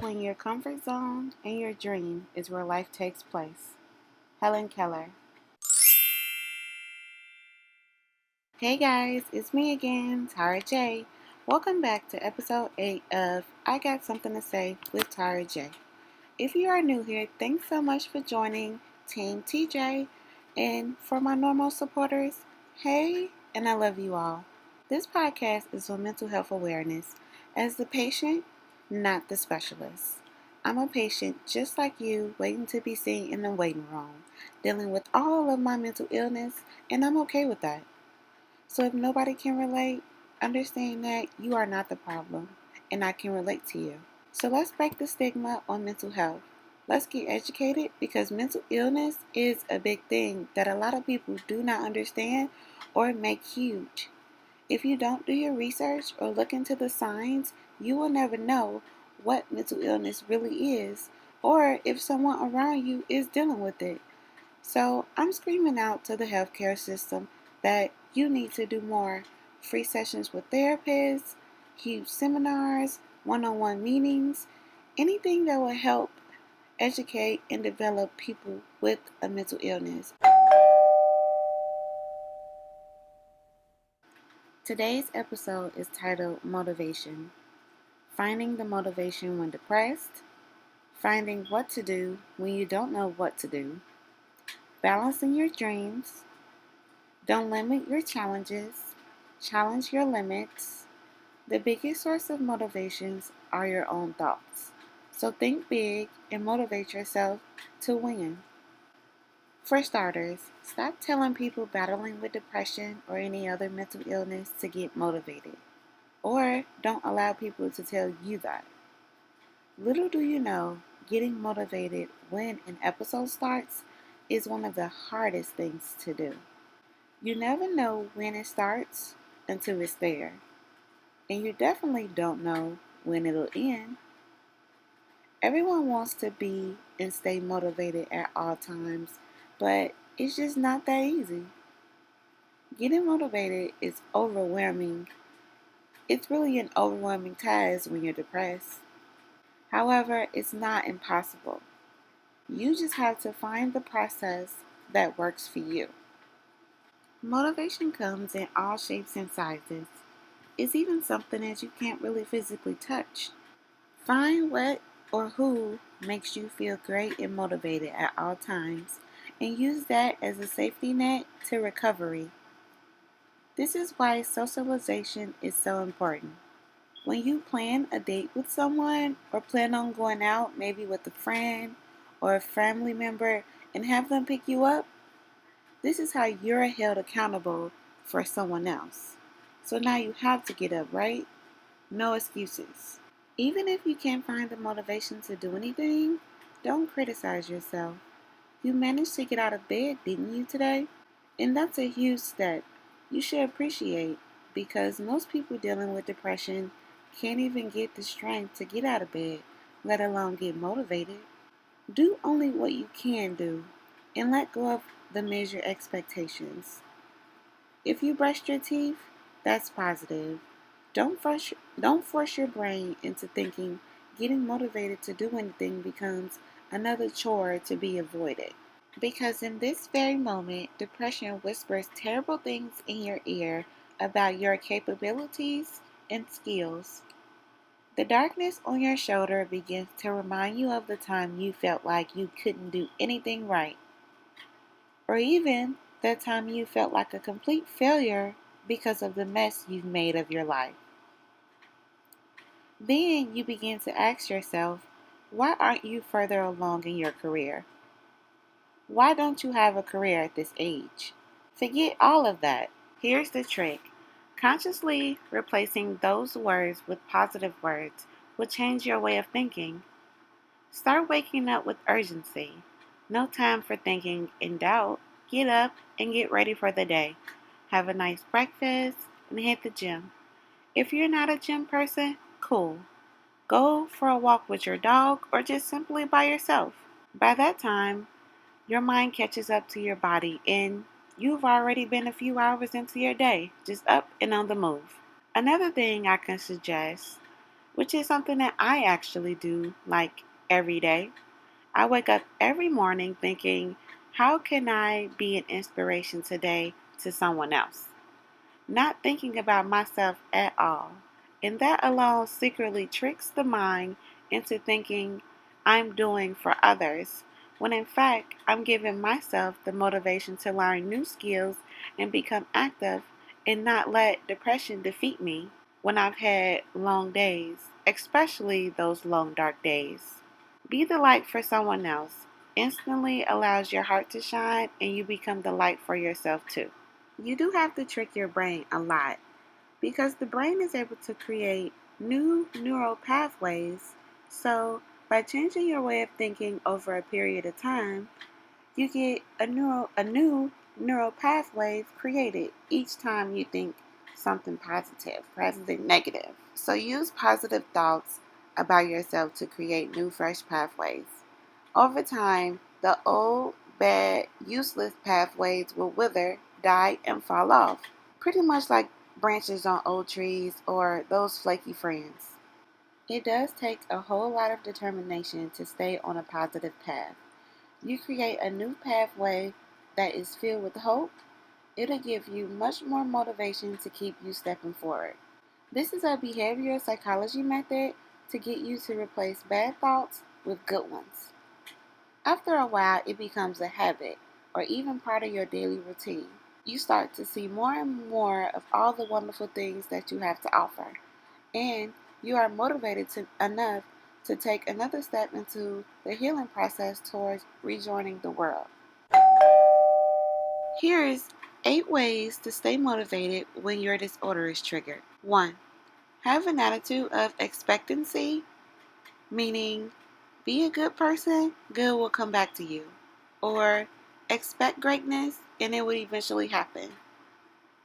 between your comfort zone and your dream is where life takes place. Helen Keller. Hey guys, it's me again, Tara J. Welcome back to episode 8 of I Got Something to Say with Tara J. If you are new here, thanks so much for joining Team TJ. And for my normal supporters, hey, and I love you all. This podcast is for mental health awareness. As the patient, not the specialist. I'm a patient just like you, waiting to be seen in the waiting room, dealing with all of my mental illness, and I'm okay with that. So if nobody can relate, understand that you are not the problem, and I can relate to you. So let's break the stigma on mental health. Let's get educated because mental illness is a big thing that a lot of people do not understand or make huge. If you don't do your research or look into the signs, you will never know what mental illness really is or if someone around you is dealing with it. So I'm screaming out to the healthcare system that you need to do more free sessions with therapists, huge seminars, one-on-one meetings, anything that will help educate and develop people with a mental illness. Today's episode is titled Motivation. Finding the motivation when depressed, finding what to do when you don't know what to do, balancing your dreams, don't limit your challenges, challenge your limits. The biggest source of motivations are your own thoughts. So think big and motivate yourself to win. For starters, stop telling people battling with depression or any other mental illness to get motivated. Or don't allow people to tell you that. Little do you know, getting motivated when an episode starts is one of the hardest things to do. You never know when it starts until it's there. And you definitely don't know when it'll end. Everyone wants to be and stay motivated at all times, but it's just not that easy. Getting motivated is overwhelming. It's really an overwhelming task when you're depressed. However, it's not impossible. You just have to find the process that works for you. Motivation comes in all shapes and sizes. It's even something that you can't really physically touch. Find what or who makes you feel great and motivated at all times and use that as a safety net to recovery. This is why socialization is so important. When you plan a date with someone or plan on going out, maybe with a friend or a family member, and have them pick you up, this is how you're held accountable for someone else. So now you have to get up, right? No excuses. Even if you can't find the motivation to do anything, don't criticize yourself. You managed to get out of bed, didn't you, today? And that's a huge step you should appreciate because most people dealing with depression can't even get the strength to get out of bed, let alone get motivated. Do only what you can do and let go of the measured expectations. If you brushed your teeth, that's positive. Don't force your brain into thinking getting motivated to do anything becomes another chore to be avoided. Because in this very moment, depression whispers terrible things in your ear about your capabilities and skills. The darkness on your shoulder begins to remind you of the time you felt like you couldn't do anything right, or even the time you felt like a complete failure because of the mess you've made of your life. Then you begin to ask yourself, why aren't you further along in your career? Why don't you have a career at this age? Forget all of that. Here's the trick. Consciously replacing those words with positive words will change your way of thinking. Start waking up with urgency. No time for thinking in doubt. Get up and get ready for the day. Have a nice breakfast and hit the gym. If you're not a gym person, cool. Go for a walk with your dog or just simply by yourself. By that time, your mind catches up to your body and you've already been a few hours into your day, just up and on the move. Another thing I can suggest, which is something that I actually do like every day. I wake up every morning thinking, how can I be an inspiration today to someone else? Not thinking about myself at all. And that alone secretly tricks the mind into thinking I'm doing for others, when in fact I'm giving myself the motivation to learn new skills and become active and not let depression defeat me when I've had long days, especially those long dark days. Be the light for someone else instantly allows your heart to shine and you become the light for yourself too. You do have to trick your brain a lot because the brain is able to create new neural pathways. So, by changing your way of thinking over a period of time, you get a new neural pathway created each time you think something positive rather than negative. So, use positive thoughts about yourself to create new fresh pathways. Over time, the old, bad, useless pathways will wither, die, and fall off. Pretty much like branches on old trees or those flaky friends. It does take a whole lot of determination to stay on a positive path. You create a new pathway that is filled with hope, it'll give you much more motivation to keep you stepping forward. This is a behavioral psychology method to get you to replace bad thoughts with good ones. After a while, it becomes a habit or even part of your daily routine. You start to see more and more of all the wonderful things that you have to offer, and you are motivated enough to take another step into the healing process towards rejoining the world. Here is 8 ways to stay motivated when your disorder is triggered. 1. Have an attitude of expectancy, meaning be a good person, good will come back to you. Or expect greatness and it will eventually happen.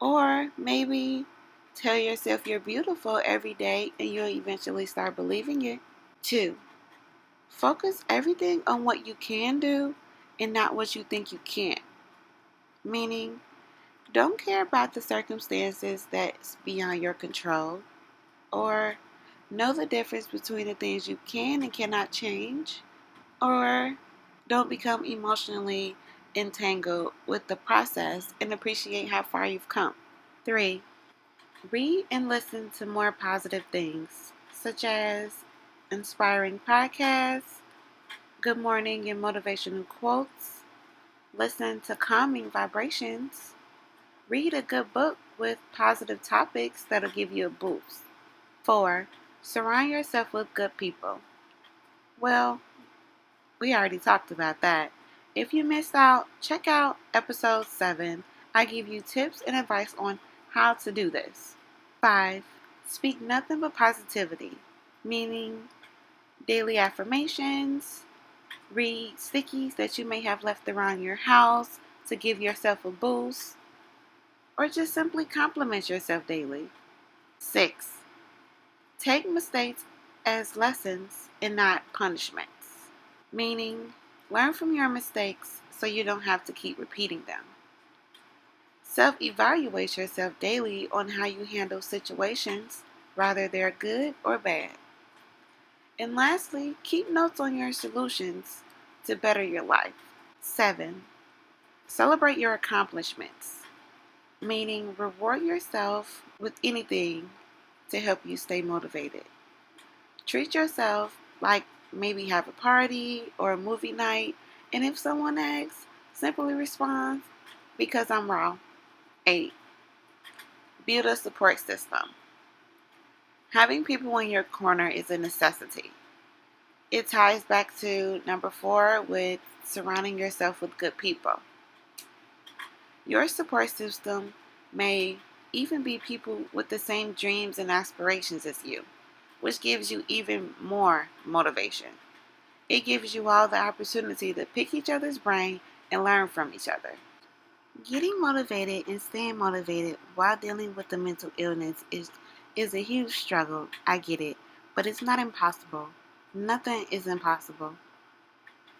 Or maybe tell yourself you're beautiful every day and you'll eventually start believing it. 2. Focus everything on what you can do and not what you think you can't. Meaning, don't care about the circumstances that's beyond your control. Or know the difference between the things you can and cannot change. Or don't become emotionally entangled with the process and appreciate how far you've come. 3. Read and listen to more positive things, such as inspiring podcasts, good morning and motivational quotes, listen to calming vibrations, read a good book with positive topics that'll give you a boost. 4. Surround yourself with good people. Well, we already talked about that. If you missed out, check out episode 7. I give you tips and advice on how to do this. 5. Speak nothing but positivity, meaning daily affirmations, read stickies that you may have left around your house to give yourself a boost, or just simply compliment yourself daily. 6. Take mistakes as lessons and not punishments, meaning learn from your mistakes so you don't have to keep repeating them. Self-evaluate yourself daily on how you handle situations, whether they're good or bad. And lastly, keep notes on your solutions to better your life. 7. Celebrate your accomplishments, meaning reward yourself with anything to help you stay motivated. Treat yourself like maybe have a party or a movie night, and if someone asks, simply respond, because I'm raw. 8. Build a support system. Having people in your corner is a necessity. It ties back to number 4 with surrounding yourself with good people. Your support system may even be people with the same dreams and aspirations as you, which gives you even more motivation. It gives you all the opportunity to pick each other's brain and learn from each other. Getting motivated and staying motivated while dealing with the mental illness is a huge struggle. I get it, but it's not impossible. Nothing is impossible.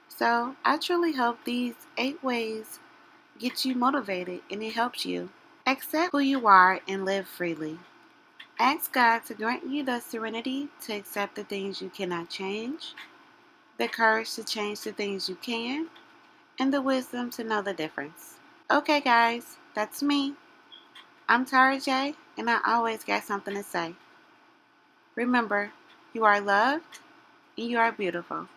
So I truly hope these 8 ways get you motivated and it helps you. Accept who you are and live freely. Ask God to grant you the serenity to accept the things you cannot change, the courage to change the things you can, and the wisdom to know the difference. Okay, guys, that's me. I'm Tara J, and I always got something to say. Remember, you are loved and you are beautiful.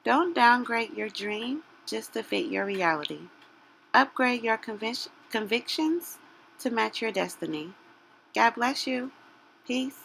Don't downgrade your dream just to fit your reality. Upgrade your convictions to match your destiny. God bless you. Peace.